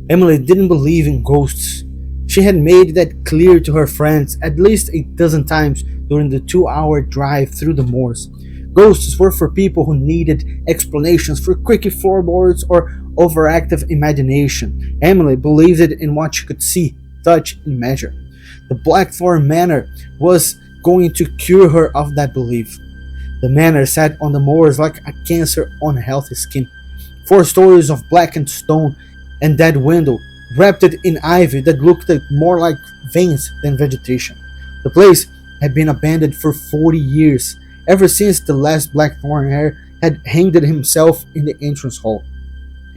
Emily didn't believe in ghosts. She had made that clear to her friends at least a dozen times during the 2-hour drive through the moors. Ghosts were for people who needed explanations for creaky floorboards or overactive imagination. Emily believed it in what she could see, touch, and measure. The Blackthorn Manor was going to cure her of that belief. The manor sat on the moors like a cancer on healthy skin. 4 stories of blackened stone and dead window, wrapped in ivy that looked more like veins than vegetation. The place had been abandoned for 40 years, ever since the last Blackthorn heir had hanged himself in the entrance hall.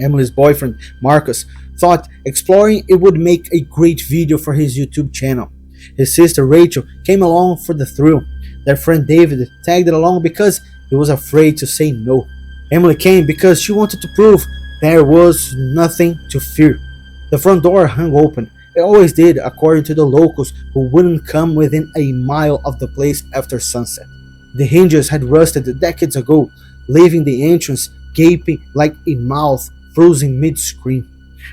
Emily's boyfriend, Marcus, thought exploring it would make a great video for his YouTube channel. His sister Rachel came along for the thrill. Their friend David tagged along because he was afraid to say no. Emily came because she wanted to prove there was nothing to fear. The front door hung open. It always did, according to the locals who wouldn't come within a mile of the place after sunset. The hinges had rusted decades ago, leaving the entrance gaping like a mouth frozen mid-scream.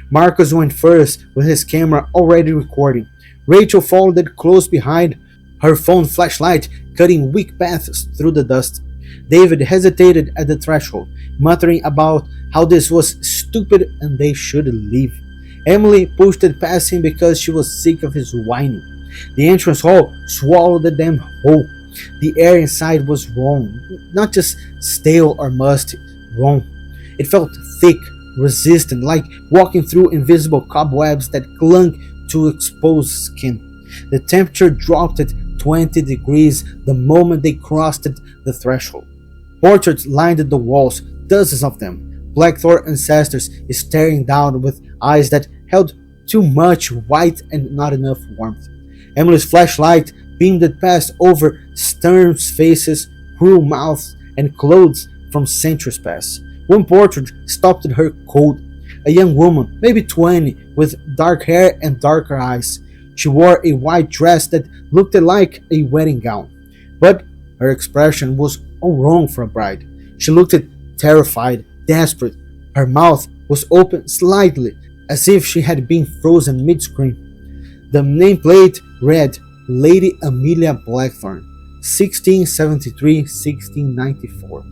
Marcus went first with his camera already recording. Rachel followed close behind, her phone flashlight cutting weak paths through the dust. David hesitated at the threshold, muttering about how this was stupid and they should leave. Emily pushed it past him because she was sick of his whining. The entrance hall swallowed the damn whole. The air inside was wrong, not just stale or musty, wrong. It felt thick, resistant, like walking through invisible cobwebs that clung to exposed skin. The temperature dropped at 20 degrees the moment they crossed the threshold. Portraits lined the walls, dozens of them. Blackthorn ancestors staring down with eyes that held too much white and not enough warmth. Emily's flashlight beamed past over stern faces, cruel mouths, and clothes from centuries past. One portrait stopped her cold. A young woman, maybe 20, with dark hair and darker eyes. She wore a white dress that looked like a wedding gown, but her expression was all wrong for a bride. She looked terrified, desperate. Her mouth was open slightly, as if she had been frozen mid-scream. The nameplate read Lady Amelia Blackthorn, 1673-1694,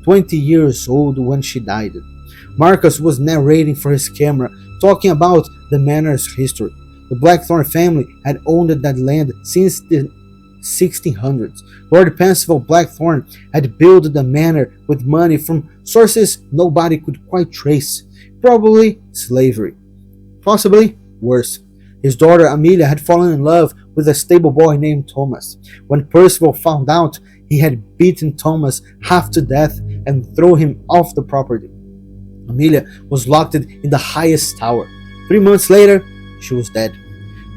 20 years old when she died. Marcus was narrating for his camera, talking about the manor's history. The Blackthorn family had owned that land since the 1600s. Lord Percival Blackthorn had built the manor with money from sources nobody could quite trace. Probably slavery. Possibly worse. His daughter Amelia had fallen in love with a stable boy named Thomas. When Percival found out, he had beaten Thomas half to death and thrown him off the property. Amelia was locked in the highest tower. 3 months later, she was dead.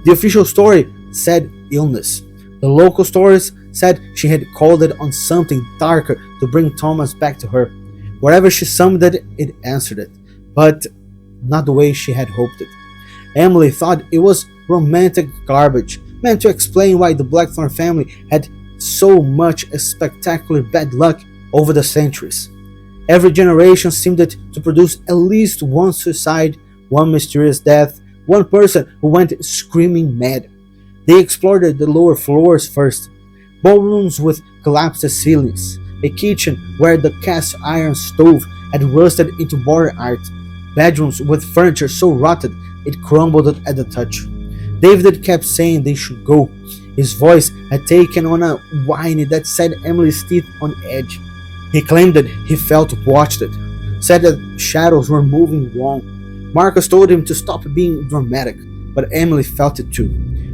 The official story said illness. The local stories said she had called it on something darker to bring Thomas back to her. Wherever she summoned it, it answered it, but not the way she had hoped it. Emily thought it was romantic garbage, meant to explain why the Blackthorn family had so much spectacular bad luck over the centuries. Every generation seemed to produce at least one suicide, one mysterious death, one person who went screaming mad. They explored the lower floors first. Ballrooms with collapsed ceilings, a kitchen where the cast iron stove had rusted into body art, bedrooms with furniture so rotted it crumbled at the touch. David kept saying they should go. His voice had taken on a whine that set Emily's teeth on edge. He claimed that he felt watched it, said that shadows were moving wrong. Marcus told him to stop being dramatic, but Emily felt it too.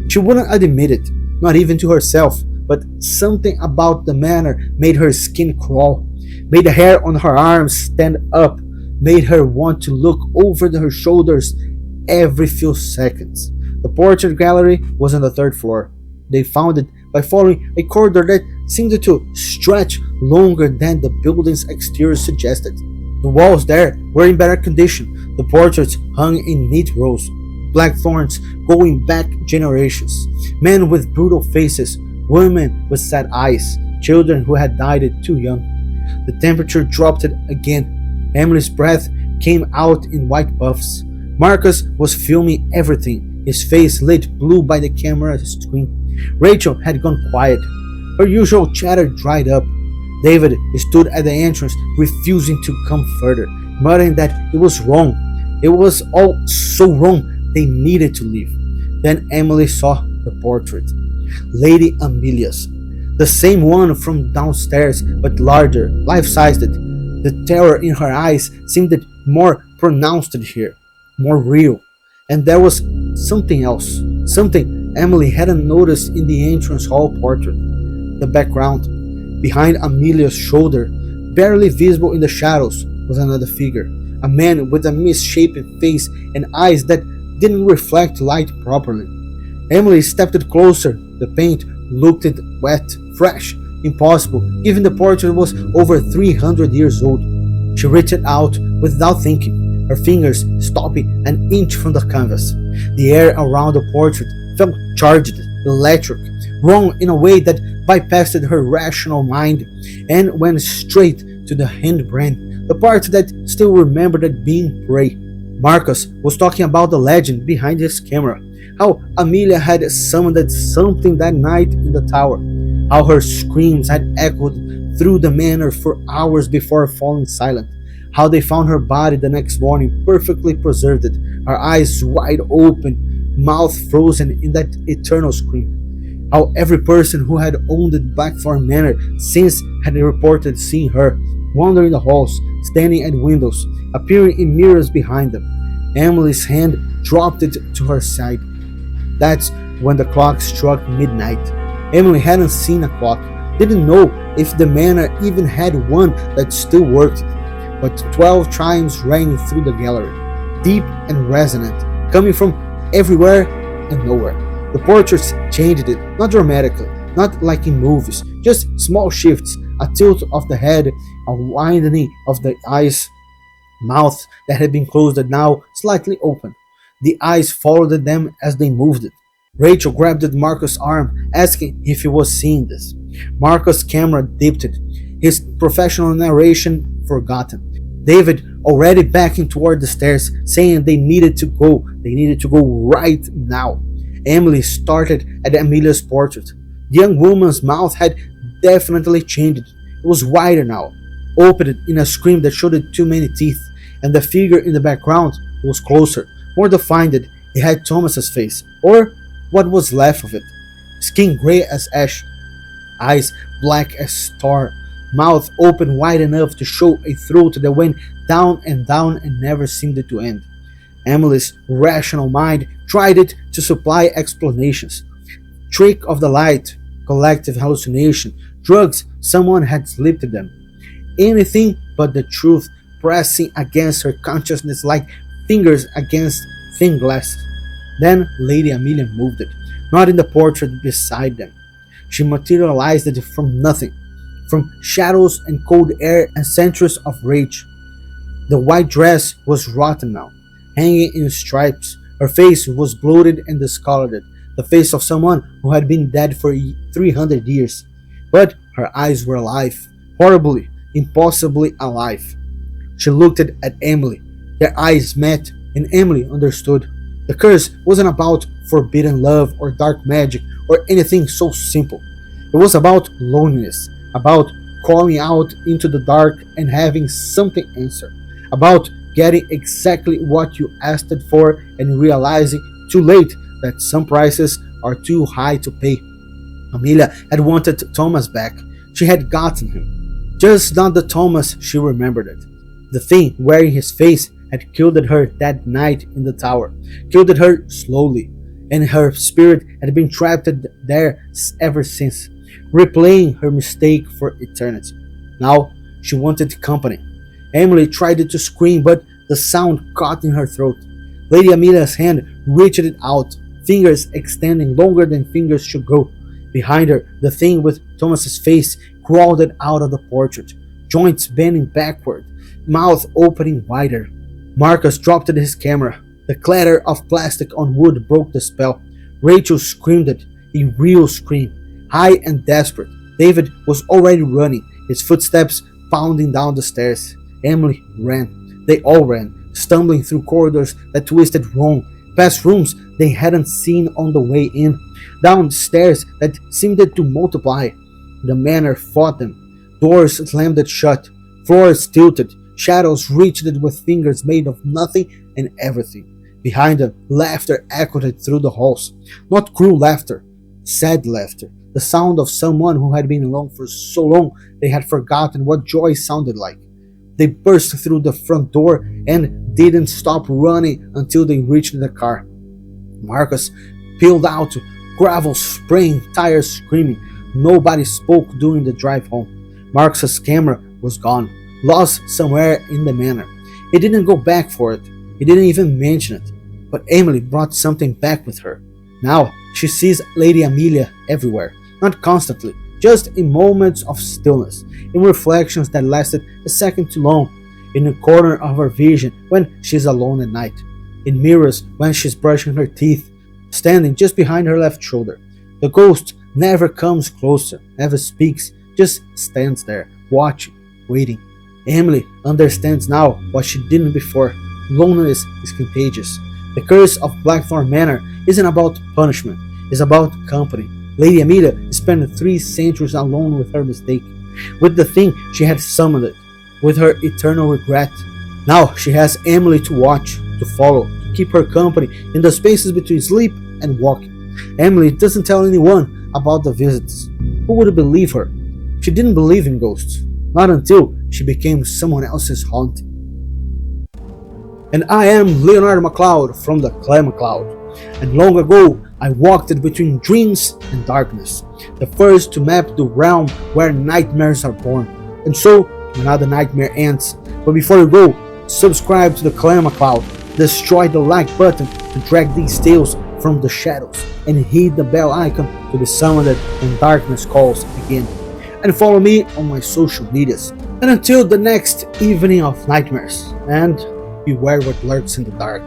She wouldn't admit it, not even to herself, but something about the manor made her skin crawl, made the hair on her arms stand up, made her want to look over her shoulders every few seconds. The portrait gallery was on the 3rd floor. They found it by following a corridor that seemed to stretch longer than the building's exterior suggested. The walls there were in better condition. The portraits hung in neat rows. Blackthorns going back generations. Men with brutal faces, women with sad eyes, children who had died too young. The temperature dropped again. Emily's breath came out in white puffs. Marcus was filming everything, his face lit blue by the camera screen. Rachel had gone quiet. Her usual chatter dried up. David stood at the entrance, refusing to come further, muttering that it was wrong. It was all so wrong, they needed to leave. Then Emily saw the portrait. Lady Amelia's. The same one from downstairs, but larger, life-sized. The terror in her eyes seemed more pronounced here, more real. And there was something else, something Emily hadn't noticed in the entrance hall portrait. The background. Behind Amelia's shoulder, barely visible in the shadows, was another figure, a man with a misshapen face and eyes that didn't reflect light properly. Emily stepped closer. The paint looked wet, fresh, impossible, given the portrait was over 300 years old. She reached out without thinking, her fingers stopping an inch from the canvas. The air around the portrait felt charged, electric, wrong in a way that bypassed her rational mind and went straight to the handbrand, the part that still remembered being prey. Marcus was talking about the legend behind his camera, how Amelia had summoned something that night in the tower, how her screams had echoed through the manor for hours before falling silent, how they found her body the next morning perfectly preserved, her eyes wide open, mouth frozen in that eternal scream. How every person who had owned Blackthorn Manor since had reported seeing her, wandering the halls, standing at windows, appearing in mirrors behind them. Emily's hand dropped it to her side. That's when the clock struck midnight. Emily hadn't seen a clock, didn't know if the manor even had one that still worked, but 12 chimes rang through the gallery, deep and resonant, coming from everywhere and nowhere. The portraits changed it, not dramatically, not like in movies, just small shifts, a tilt of the head, a widening of the eyes, mouth that had been closed and now slightly open. The eyes followed them as they moved. Rachel grabbed Marcus' arm, asking if he was seeing this. Marcus' camera dipped, his professional narration forgotten. David already backing toward the stairs, saying they needed to go right now. Emily started at Amelia's portrait. The young woman's mouth had definitely changed. It was wider now, opened in a scream that showed too many teeth, and the figure in the background was closer, more defined. It had Thomas's face, or what was left of it. Skin gray as ash, eyes black as tar, mouth open wide enough to show a throat that went down and never seemed to end. Emily's rational mind tried it to supply explanations. Trick of the light, collective hallucination, drugs someone had slipped them. Anything but the truth pressing against her consciousness like fingers against thin glass. Then Lady Amelia moved it, not in the portrait beside them. She materialized it from nothing, from shadows and cold air and centuries of rage. The white dress was rotten now, hanging in stripes. Her face was bloated and discolored, the face of someone who had been dead for 300 years. But her eyes were alive, horribly, impossibly alive. She looked at Emily. Their eyes met, and Emily understood. The curse wasn't about forbidden love or dark magic or anything so simple. It was about loneliness, about calling out into the dark and having something answer, about getting exactly what you asked for and realizing too late that some prices are too high to pay. Amelia had wanted Thomas back. She had gotten him. Just not the Thomas she remembered it. The thing wearing his face had killed her that night in the tower, killed her slowly, and her spirit had been trapped there ever since, replaying her mistake for eternity. Now she wanted company. Emily tried to scream, but the sound caught in her throat. Lady Amelia's hand reached it out, fingers extending longer than fingers should go. Behind her, the thing with Thomas's face crawled out of the portrait, joints bending backward, mouth opening wider. Marcus dropped his camera. The clatter of plastic on wood broke the spell. Rachel screamed it, a real scream, high and desperate. David was already running, his footsteps pounding down the stairs. Emily ran. They all ran, stumbling through corridors that twisted wrong, past rooms they hadn't seen on the way in, down stairs that seemed to multiply. The manor fought them. Doors slammed shut, floors tilted, shadows reached with fingers made of nothing and everything. Behind them, laughter echoed through the halls. Not cruel laughter, sad laughter, the sound of someone who had been alone for so long they had forgotten what joy sounded like. They burst through the front door and didn't stop running until they reached the car. Marcus peeled out, gravel spraying, tires screaming. Nobody spoke during the drive home. Marcus's camera was gone, lost somewhere in the manor. He didn't go back for it. He didn't even mention it. But Emily brought something back with her. Now she sees Lady Amelia everywhere, not constantly, just in moments of stillness, in reflections that lasted a second too long, in a corner of her vision when she's alone at night, in mirrors when she's brushing her teeth, standing just behind her left shoulder. The ghost never comes closer, never speaks, just stands there, watching, waiting. Emily understands now what she didn't before. Loneliness is contagious. The curse of Blackthorn Manor isn't about punishment, it's about company. Lady Amelia spent 3 centuries alone with her mistake, with the thing she had summoned it, with her eternal regret. Now she has Emily to watch, to follow, to keep her company in the spaces between sleep and walking. Emily doesn't tell anyone about the visits. Who would believe her? She didn't believe in ghosts, not until she became someone else's haunting. And I am Leonardo MacLeod from the Clay MacLeod. And long ago, I walked between dreams and darkness, the first to map the realm where nightmares are born. And so, another nightmare ends. But before you go, subscribe to the Clay MacLeod, destroy the like button to drag these tales from the shadows, and hit the bell icon to be summoned when darkness calls again. And follow me on my social medias. And until the next evening of nightmares, and beware what lurks in the dark.